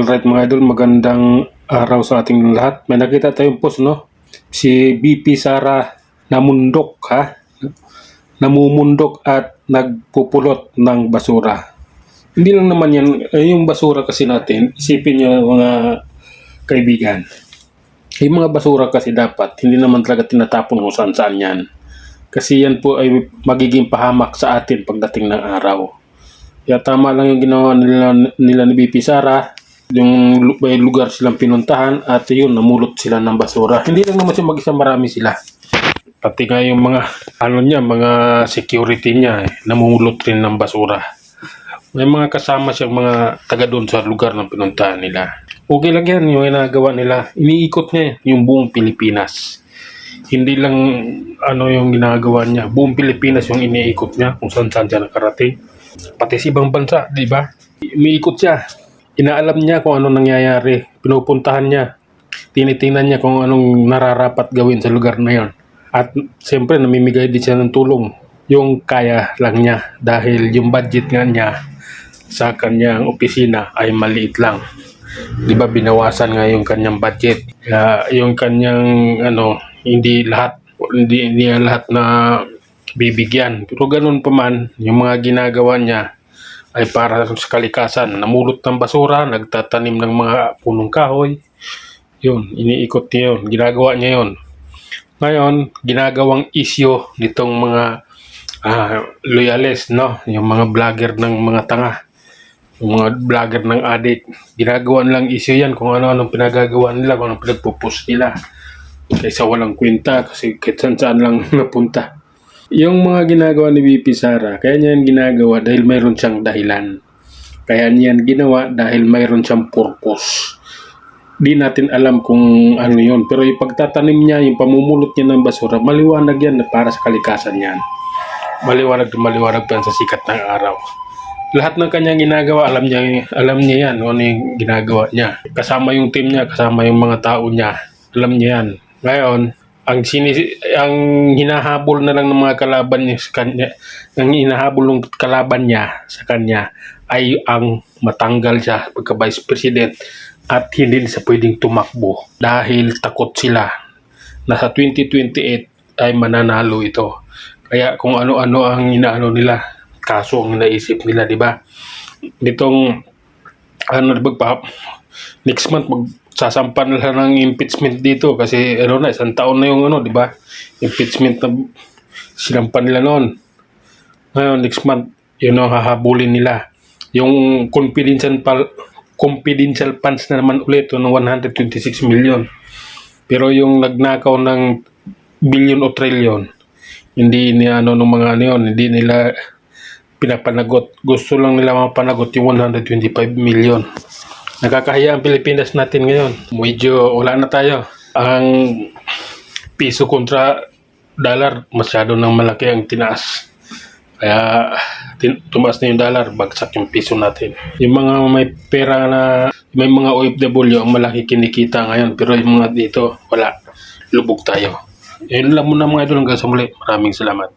Alright mga idol, magandang araw sa ating lahat. May nakita tayong post, no? Si BP Sara namundok, namumundok at nagpupulot ng basura. Hindi lang naman yan, yung basura kasi natin, isipin nyo mga kaibigan. Yung mga basura kasi dapat, hindi naman talaga tinatapon kung saan-saan yan. Kasi yan po ay magiging pahamak sa atin pagdating ng araw. Kaya tama lang yung ginawa nila ni BP Sara. Yung may lugar silang pinuntahan at yun, namulot sila ng basura. Hindi lang naman siya mag-isa, marami sila. Pati nga yung mga, mga security niya, namumulot rin ng basura. May mga kasama siyang mga taga doon sa lugar ng pinuntahan nila. Okay lang yan, yung ginagawa nila. Iniikot niya yung buong Pilipinas. Hindi lang yung ginagawa niya. Buong Pilipinas yung iniikot niya kung saan-saan siya nakarating. Pati sa ibang bansa, di ba? Umiikot siya. Inaalam niya kung anong nangyayari. Pinupuntahan niya. Tinitingnan niya kung anong nararapat gawin sa lugar na yon. At siyempre, namimigay din siya ng tulong. Yung kaya lang niya. Dahil yung budget nga niya sa kanyang opisina ay maliit lang. Di ba, binawasan nga yung kanyang budget. Yung kanyang, hindi niya lahat na bibigyan. Pero ganun pa man, yung mga ginagawa niya ay para sa kalikasan. Namulot ng basura, nagtatanim ng mga punong kahoy. Yun, iniikot niya yun. Ginagawa niya yun. Ngayon, ginagawang issue nitong mga loyalist, no? Yung mga vlogger ng mga tanga. Yung mga vlogger ng adik. Ginagawan lang issue yan kung ano-anong pinagagawa nila, kung anong pinagpupost nila. Kaysa walang kwenta, kasi kahit saan lang napunta. Yung mga ginagawa ni BP Sara, kaya niya yan ginagawa dahil mayroon siyang dahilan. Kaya niya yan ginawa dahil mayroon siyang purpose. Di natin alam kung ano yun. Pero yung pagtatanim niya, yung pamumulot niya ng basura, maliwanag yan para sa kalikasan niyan. Maliwanag pa yan sa sikat ng araw. Lahat ng kanyang ginagawa, alam niya yan, ano yung ginagawa niya. Kasama yung team niya, kasama yung mga tao niya. Alam niya yan. Ngayon, ang hinahabol na lang ng mga kalaban niya sa kanya, ang hinahabol ng kalaban niya sa kanya ay ang matanggal siya pagka Vice President at hindi siya pwedeng tumakbo dahil takot sila na sa 2028 ay mananalo ito. Kaya kung ano-ano ang inaano nila, kaso ang naisip nila, di ba? Nitong next month sasampan nila ng impeachment dito kasi isang taon na yung di ba? Impeachment na sinampan nila noon. Ngayon, next month, hahabulin nila. Yung confidential funds na naman ulit ng 126 million. Pero yung nagnakaw ng billion o trillion, hindi niya hindi nila pinapanagot. Gusto lang nila mapanagot yung 125 million. Nakakahiya ang Pilipinas natin ngayon. Medyo wala na tayo. Ang piso kontra dollar, masyado nang malaki ang tinaas. Kaya tumaas na yung dollar, bagsak yung piso natin. Yung mga may pera na, may mga OFW, ang malaki kinikita ngayon. Pero yung mga dito, wala. Lubog tayo. Yun lang muna mga idol, hanggang sa muli. Maraming salamat.